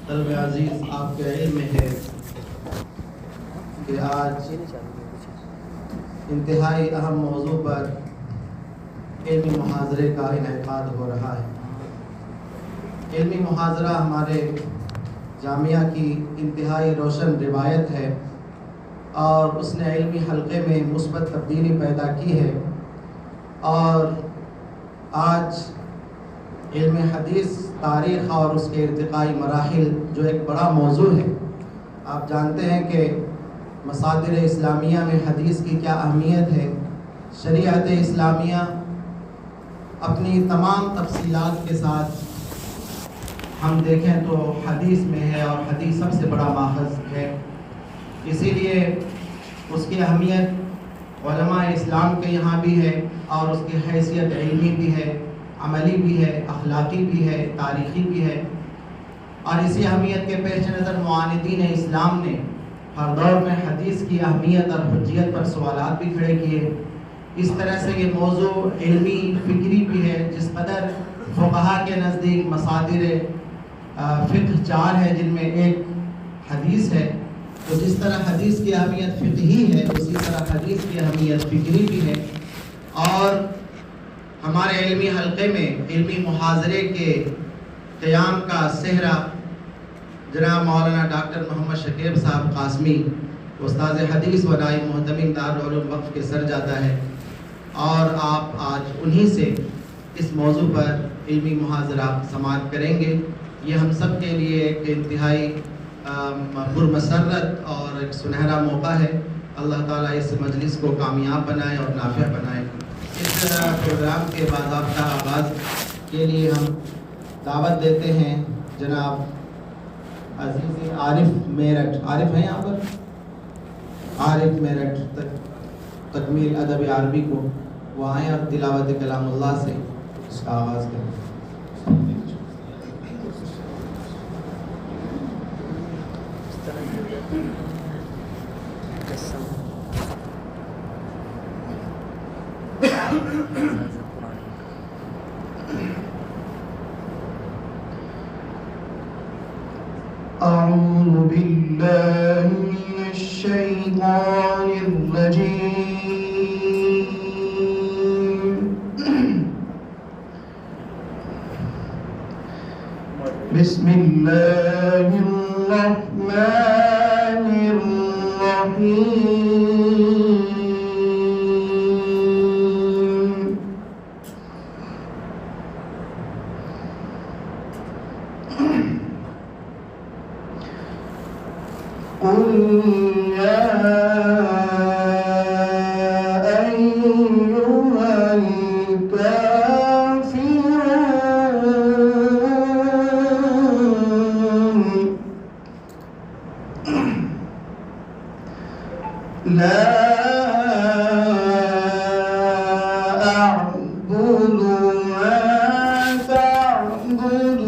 طلب عزیز، آپ کے علم میں ہے کہ آج انتہائی اہم موضوع پر علمی محاضرے کا انعقاد ہو رہا ہے۔ علمی محاضرہ ہمارے جامعہ کی انتہائی روشن روایت ہے اور اس نے علمی حلقے میں مثبت تبدیلی پیدا کی ہے، اور آج علم حدیث تاریخ اور اس کے ارتقائی مراحل جو ایک بڑا موضوع ہے۔ آپ جانتے ہیں کہ مصادر اسلامیہ میں حدیث کی کیا اہمیت ہے۔ شریعت اسلامیہ اپنی تمام تفصیلات کے ساتھ ہم دیکھیں تو حدیث میں ہے، اور حدیث سب سے بڑا ماخذ ہے۔ اسی لیے اس کی اہمیت علماء اسلام کے یہاں بھی ہے، اور اس کی حیثیت علمی بھی ہے، عملی بھی ہے، اخلاقی بھی ہے، تاریخی بھی ہے۔ اور اسی اہمیت کے پیش نظر معاندین اسلام نے ہر دور میں حدیث کی اہمیت اور حجیت پر سوالات بھی کھڑے کیے۔ اس طرح سے یہ موضوع علمی فکری بھی ہے۔ جس قدر فقہا کے نزدیک مصادر فقہ 4 ہے، جن میں ایک حدیث ہے، تو جس طرح حدیث کی اہمیت فقہی ہے، اسی طرح حدیث کی اہمیت فکری بھی ہے۔ اور ہمارے علمی حلقے میں علمی محاضرے کے قیام کا سہرا جناب مولانا ڈاکٹر محمد شکیب صاحب قاسمی، استاذ حدیث و نائب محتمم دارالعلوم وقف کے سر جاتا ہے، اور آپ آج انہی سے اس موضوع پر علمی محاضرہ سماعت کریں گے۔ یہ ہم سب کے لیے ایک انتہائی پرمسرت اور ایک سنہرا موقع ہے۔ اللہ تعالیٰ اس مجلس کو کامیاب بنائے اور نافع بنائے۔ اس پروگرام کے باضابطہ آغاز کے لیے ہم دعوت دیتے ہیں جناب عزیز عارف میرٹھ، عارف ہیں یہاں پر؟ عارف میرٹھ تکمیل ادب عربی کو، وہ آئیں اور تلاوت کلام اللہ سے اس کا آغاز کریں۔ أعوذ بالله من الشيطان الرجيم بسم الله الرحمن الرحيم قل يا أيها الكافرون لا أعبد ما تعبدون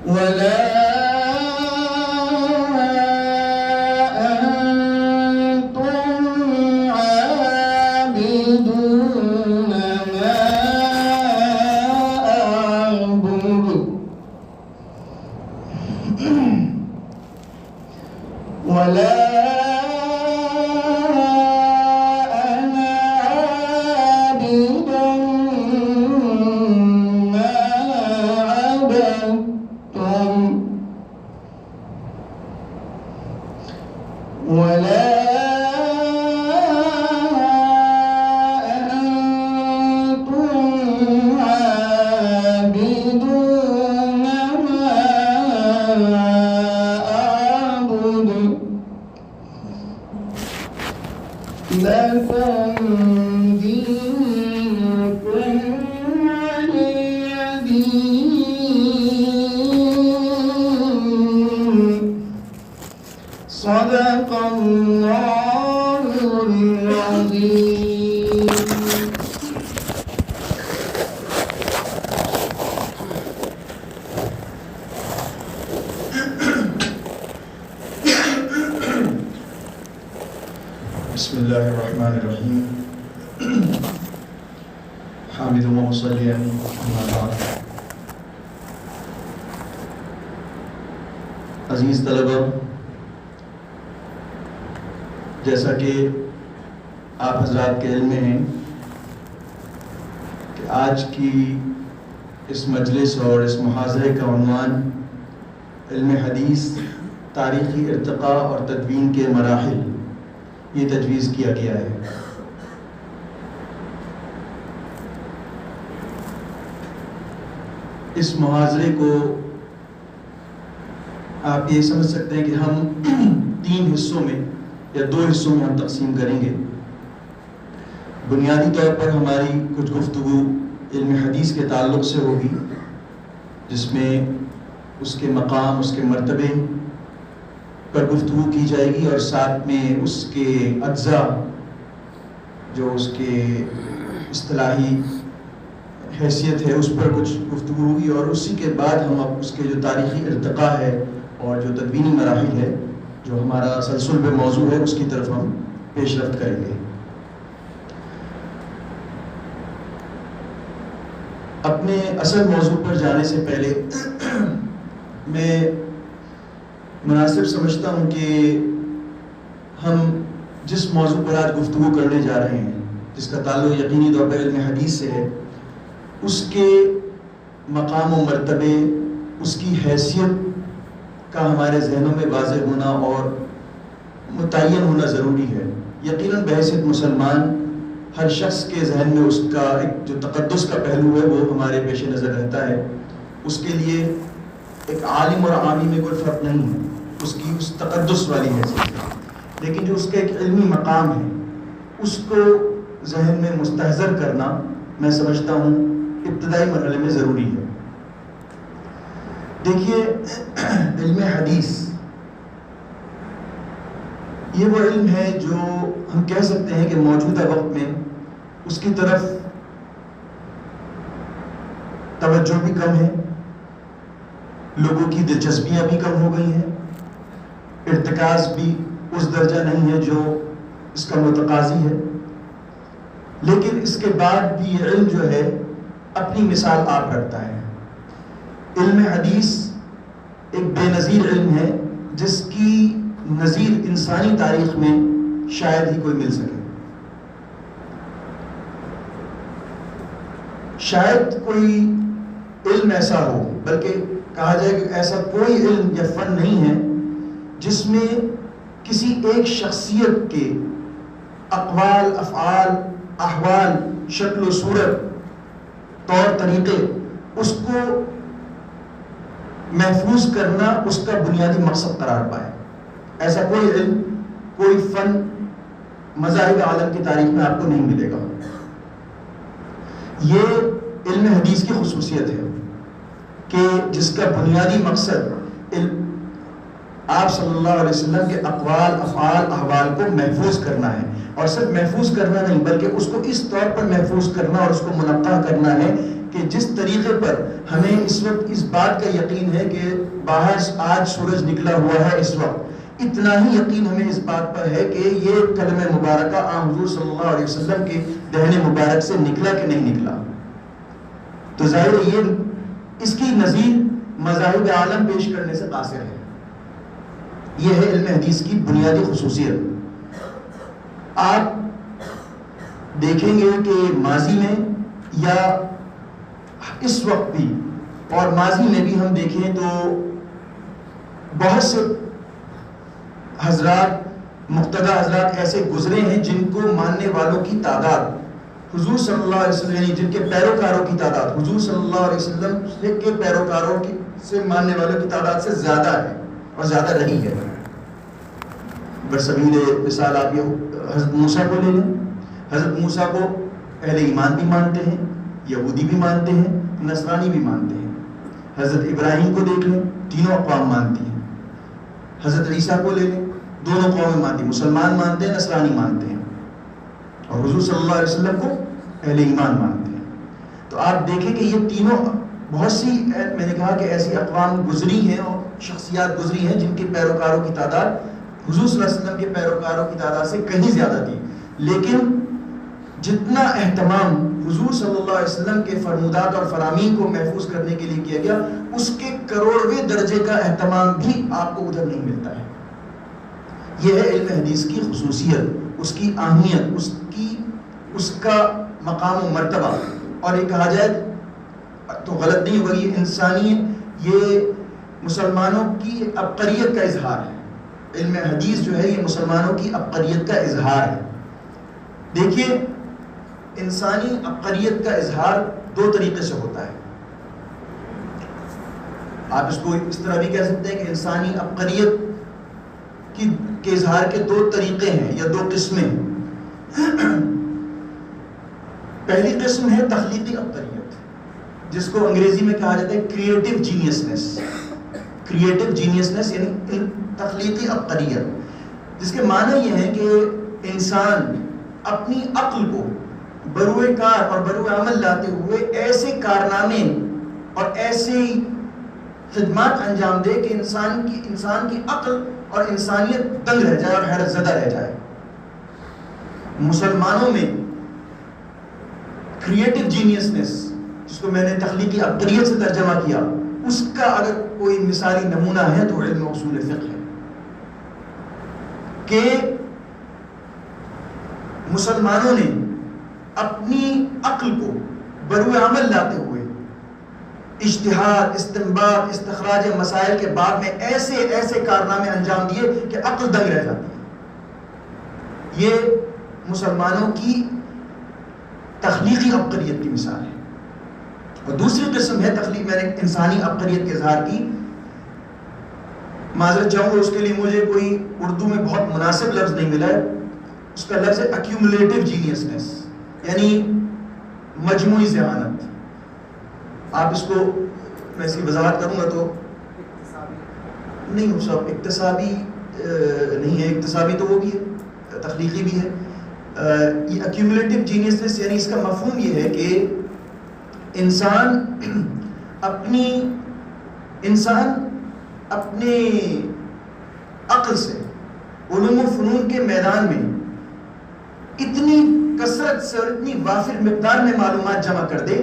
ولا أنتم عابدون ما أعبد ولا أنا عابد ما عبدتم ولا أنتم عابدون ما أعبد لكم دينكم ولي دين صدق الله العظيم۔ بسم اللہ الرحمن الرحیم۔ حامدا ومصليا أما بعد. عزیز طلبہ، جیسا کہ آپ حضرات کے علم میں ہیں کہ آج کی اس مجلس اور اس محاضرے کا عنوان علم حدیث تاریخی ارتقاء اور تدوین کے مراحل یہ تجویز کیا گیا ہے. اس محاضرے کو آپ یہ سمجھ سکتے ہیں کہ ہم 3 حصوں میں یا 2 حصوں میں ہم تقسیم کریں گے. بنیادی طور پر ہماری کچھ گفتگو علم حدیث کے تعلق سے ہوگی، جس میں اس کے مقام، اس کے مرتبے پر گفتگو کی جائے گی، اور ساتھ میں اس کے اجزاء جو اس کے اصطلاحی حیثیت ہے اس پر کچھ گفتگو ہوگی، اور اسی کے بعد ہم اب اس کے جو تاریخی ارتقاء ہے اور جو تدوینی مراحل ہے جو ہمارا سلسل پہ موضوع ہے اس کی طرف ہم پیش رفت کریں گے. اپنے اصل موضوع پر جانے سے پہلے میں مناسب سمجھتا ہوں کہ ہم جس موضوع پر آج گفتگو کرنے جا رہے ہیں، جس کا تعلق یقینی طور پر علم حدیث سے ہے، اس کے مقام و مرتبے، اس کی حیثیت کا ہمارے ذہنوں میں واضح ہونا اور متعین ہونا ضروری ہے. یقیناً بحیثیت مسلمان ہر شخص کے ذہن میں اس کا ایک جو تقدس کا پہلو ہے وہ ہمارے پیش نظر رہتا ہے. اس کے لیے ایک عالم اور عامی میں کوئی فرق نہیں ہے، اس کی اس تقدس والی حیثیت ہے، لیکن جو اس کا ایک علمی مقام ہے اس کو ذہن میں مستحضر کرنا میں سمجھتا ہوں ابتدائی مرحلے میں ضروری ہے. دیکھیے، علم حدیث یہ وہ علم ہے جو ہم کہہ سکتے ہیں کہ موجودہ وقت میں اس کی طرف توجہ بھی کم ہے، لوگوں کی دلچسپیاں بھی کم ہو گئی ہیں، ارتکاز بھی اس درجہ نہیں ہے جو اس کا متقاضی ہے. لیکن اس کے بعد بھی یہ علم جو ہے اپنی مثال آپ رکھتا ہے. علم حدیث ایک بے نظیر علم ہے جس کی نظیر انسانی تاریخ میں شاید ہی کوئی مل سکے. شاید کوئی علم ایسا ہو، بلکہ کہا جائے کہ ایسا کوئی علم یا فن نہیں ہے جس میں کسی ایک شخصیت کے اقوال، افعال، احوال، شکل و صورت، طور طریقے، اس کو محفوظ کرنا اس کا بنیادی مقصد قرار پائے. ایسا کوئی علم، کوئی فن مذاہب عالم کی تاریخ میں آپ کو نہیں ملے گا. یہ علم حدیث کی خصوصیت ہے کہ جس کا بنیادی مقصد آپ صلی اللہ علیہ وسلم کے اقوال، افعال، احوال کو محفوظ کرنا ہے. اور صرف محفوظ کرنا نہیں بلکہ اس کو اس طور پر محفوظ کرنا اور اس کو منقح کرنا ہے کہ جس طریقے پر ہمیں اس وقت اس بات کا یقین ہے کہ باہر آج سورج نکلا ہوا ہے، اس وقت اتنا ہی یقین ہمیں اس بات پر ہے کہ یہ کلمہ مبارکہ حضور صلی اللہ علیہ وسلم کے دہن مبارک سے نکلا کہ نہیں نکلا. تو ظاہر ہے یہ اس کی نظیر مذاہب عالم پیش کرنے سے قاصر ہے. یہ ہے علم حدیث کی بنیادی خصوصیت. آپ دیکھیں گے کہ ماضی میں یا اس وقت بھی اور ماضی میں بھی ہم دیکھیں تو بہت سے حضرات، مقتدی حضرات ایسے گزرے ہیں جن کو ماننے والوں کی تعداد حضور صلی اللہ علیہ وسلم، یعنی جن کے پیروکاروں کی تعداد حضور صلی اللہ علیہ وسلم کے پیروکاروں سے ماننے والوں کی تعداد سے زیادہ ہے اور زیادہ رہی ہے. برسبیل مثال آپ یہ حضرت موسیٰ کو لے لیں. حضرت موسیٰ کو اہل ایمان بھی مانتے ہیں، یہودی بھی مانتے ہیں، نصرانی بھی مانتے ہیں. حضرت ابراہیم کو دیکھ لیں، تینوں اقوام مانتی ہیں. حضرت عیسیٰ کو لے لیں، دونوں قومیں مانتی ہیں، مسلمان مانتے ہیں، نصرانی مانتے ہیں، اور حضور صلی اللہ علیہ وسلم کو اہل ایمان مانتے ہیں. تو آپ دیکھیں کہ یہ تینوں بہت سی، میں نے کہا کہ ایسی اقوام گزری ہیں اور شخصیات گزری ہیں جن کے پیروکاروں کی تعداد حضور صلی اللہ علیہ وسلم کے پیروکاروں کی تعداد سے کہیں زیادہ تھی. لیکن جتنا اہتمام حضور صلی اللہ علیہ وسلم کے فرمودات اور فرامین کو محفوظ کرنے کے لیے کیا گیا، اس کے کروڑویں درجے کا اہتمام بھی آپ کو ادھر نہیں ملتا ہے۔ یہ ہے علم حدیث کی خصوصیت، اس کی اہمیت، اس کا مقام و مرتبہ۔ اور یہ کہا جائے تو غلط نہیں ہوگا، یہ انسانی، یہ مسلمانوں کی عبقریت کا اظہار ہے۔ علم حدیث جو ہے یہ مسلمانوں کی عبقریت کا اظہار ہے۔ دیکھیے، انسانی عبقریت کا اظہار دو طریقے سے ہوتا ہے۔ آپ اس کو اس طرح بھی کہہ سکتے ہیں کہ انسانی عبقریت کے اظہار کے دو طریقے ہیں یا دو قسمیں ہیں۔ پہلی قسم ہے تخلیقی عبقریت، جس کو انگریزی میں کہا جاتا ہے کریٹو جینیسنس۔ کریٹو جینیسنس یعنی تخلیقی عبقریت، جس کے معنی یہ ہے کہ انسان اپنی عقل کو بروئے کار اور بروئے عمل لاتے ہوئے ایسے کارنامے اور ایسی خدمات انجام دے کہ انسان کی عقل اور انسانیت دنگ رہ جائے اور حیرت زدہ رہ جائے۔ مسلمانوں میں کریٹو جینیسنس، جس کو میں نے تخلیقی عبقریت سے ترجمہ کیا، اس کا اگر کوئی مثالی نمونہ ہے تو علم اصول فقہ ہے کہ مسلمانوں نے اپنی عقل کو بروئے عمل لاتے ہوئے اجتہاد، استنباط، استخراج مسائل کے بعد میں ایسے کارنامے انجام دیے کہ عقل دنگ رہ جاتی ہے۔ یہ مسلمانوں کی تخلیقی عبقریت کی مثال ہے۔ اور دوسری قسم ہے تخلیق، میں نے انسانی عبقریت کے اظہار کی، معذرت چاہوں گا اس کے لیے مجھے کوئی اردو میں بہت مناسب لفظ نہیں ملا ہے، اس کا لفظ ہے ایکیومولیٹو جینیسنس، یعنی مجموعی ذہانت۔ آپ اس کو میں اس کی وضاحت کروں گا تو نہیں، صاحب اکتسابی نہیں ہے، اکتسابی تو وہ بھی ہے، تخلیقی بھی ہے۔ یہ ایکیومولیٹو جینیسنس یعنی اس کا مفہوم یہ ہے کہ انسان اپنے عقل سے علوم و فنون کے میدان میں اتنی کثرت سے اور اتنی وافر مقدار میں معلومات جمع کر دے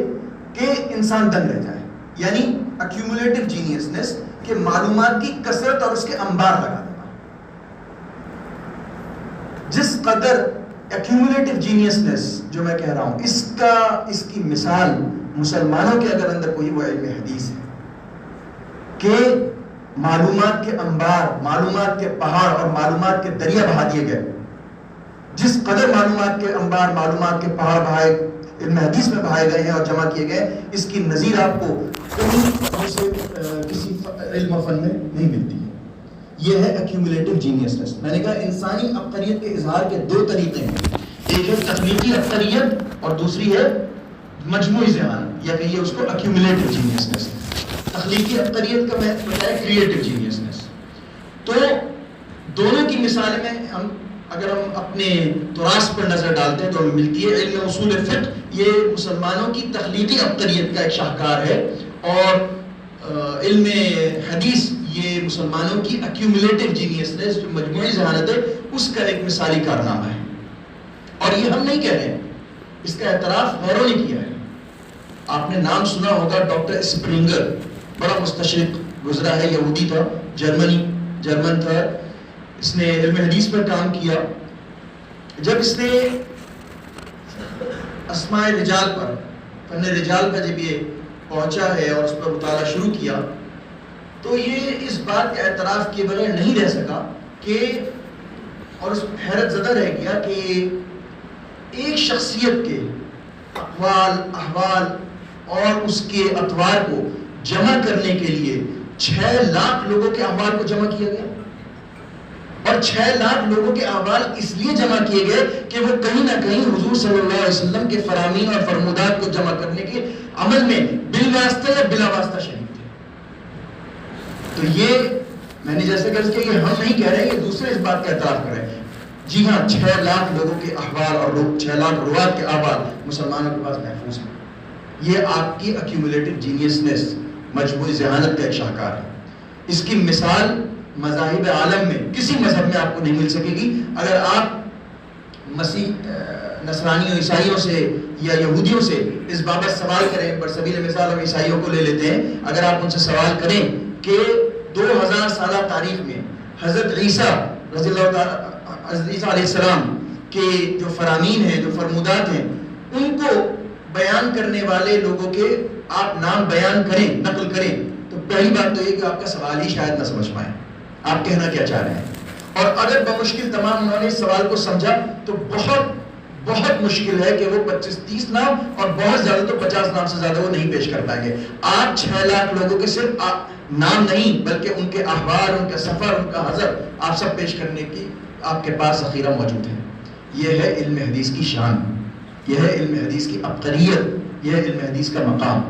کہ انسان دنگ رہ جائے، یعنی ایکیومولیٹو جینیسنس کہ معلومات کی کثرت اور اس کے انبار لگا دینا۔ جس قدر ایکیومولیٹو جینیسنس جو میں کہہ رہا ہوں، اس کی مثال مسلمانوں کے اگر اندر کوئی وہ علم حدیث ہے کہ معلومات کے انبار، معلومات کے پہاڑ اور معلومات کے دریا بہا دیے گئے۔ جس قدر معلومات کے انبار، معلومات کے پہاڑ بہائے علم حدیث میں بہائے گئے ہیں اور جمع کیے گئے، اس کی نظیر آپ کو کسی علم و فن میں نہیں ملتی ہے۔ یہ ہے ایکیومولیٹو جینیسنس۔ میں نے کہا انسانی عبقریت کے اظہار کے دو طریقے ہیں، ایک ہے تخلیقی عبقریت اور دوسری ہے مجموعی ذہانت، یا کہیے اس کو ایکیومولیٹو جینیسنس۔ تخلیقی عبقریت کا میں بتایا کریٹو جینیسنس۔ تو دونوں کی مثال میں اگر ہم اپنے تراث پر نظر ڈالتے ہیں تو ہمیں ملتی ہے علم اصول فقہ، یہ مسلمانوں کی تخلیقی عبقریت کا ایک شاہکار ہے، اور علم حدیث یہ مسلمانوں کی ایکیومولیٹو جینیسنس جو مجموعی ذہانت ہے اس کا ایک مثالی کارنامہ ہے۔ اور یہ ہم نہیں کہہ رہے ہیں، اس کا اعتراف غیروں نے کیا ہے۔ آپ نے نام سنا ہوگا ڈاکٹر اسپرنگر، بڑا مستشرق گزرا ہے، یہودی تھا، جرمن تھا، اس نے علم حدیث پر کام کیا۔ جب اس نے اسماء رجال پر، فن رجال پر جب یہ پہنچا ہے اور اس پر مطالعہ شروع کیا تو یہ اس بات کا اعتراف کیے بغیر نہیں رہ سکا کہ، اور اس حیرت زدہ رہ گیا کہ ایک شخصیت کے اقوال، احوال اور اس کے اطوار کو جمع کرنے کے لیے 6 لاکھ لوگوں کے احوال کو جمع کیا گیا، اور 6 لاکھ لوگوں کے احوال اس لیے جمع کیے گئے کہ وہ کہیں نہ کہیں حضور صلی اللہ علیہ وسلم کے فرامین اور فرمودات کو جمع کرنے کے عمل میں بالواسطہ یا بلا واسطہ شریک تھے۔ تو یہ میں نے جیسے کہ یہ ہم نہیں کہہ رہے، یہ دوسرے اس بات کا اعتراف کر رہے ہیں۔ جی ہاں، 6 لاکھ لوگوں کے احوال اور 6 لاکھ روات کے احوال مسلمانوں کے پاس محفوظ ہیں۔ یہ آپ کی ایکیومولیٹو جینیسنس، مجموعی ذہانت کا ایک شاہکار ہے۔ اس کی مثال مذاہب عالم میں کسی مذہب میں آپ کو نہیں مل سکے گی۔ اگر آپ نصرانیوں عیسائیوں سے یا یہودیوں سے اس بابت سوال کریں، برسبیل مثال ہم عیسائیوں کو لے لیتے ہیں، اگر آپ ان سے سوال کریں کہ 2000 سالہ تاریخ میں حضرت عیسیٰ رضی اللہ تعالیٰ، حضرت عیسیٰ علیہ السلام کے جو فرامین ہیں، جو فرمودات ہیں، ان کو بیان کرنے والے لوگوں کے آپ نام بیان کریں، نقل کریں، تو پہلی بات تو یہ کہ آپ کا سوال ہی شاید نہ سمجھ پائیں آپ کہنا کیا چاہ رہے ہیں۔ اور اگر بمشکل تمام انہوں نے اس سوال کو سمجھا تو بہت بہت مشکل ہے کہ وہ 25-30 نام اور بہت زیادہ تو 50 نام سے زیادہ وہ نہیں پیش کر پائیں گے۔ آپ 6 لاکھ لوگوں کے صرف نام نہیں بلکہ ان کے احوال، ان کا سفر، ان کا حضر آپ سب پیش کرنے کی آپ کے پاس ذخیرہ موجود ہے۔ یہ ہے علم حدیث کی شان، یہ ہے علم حدیث کی عبقریت، یہ ہے علم حدیث کا مقام۔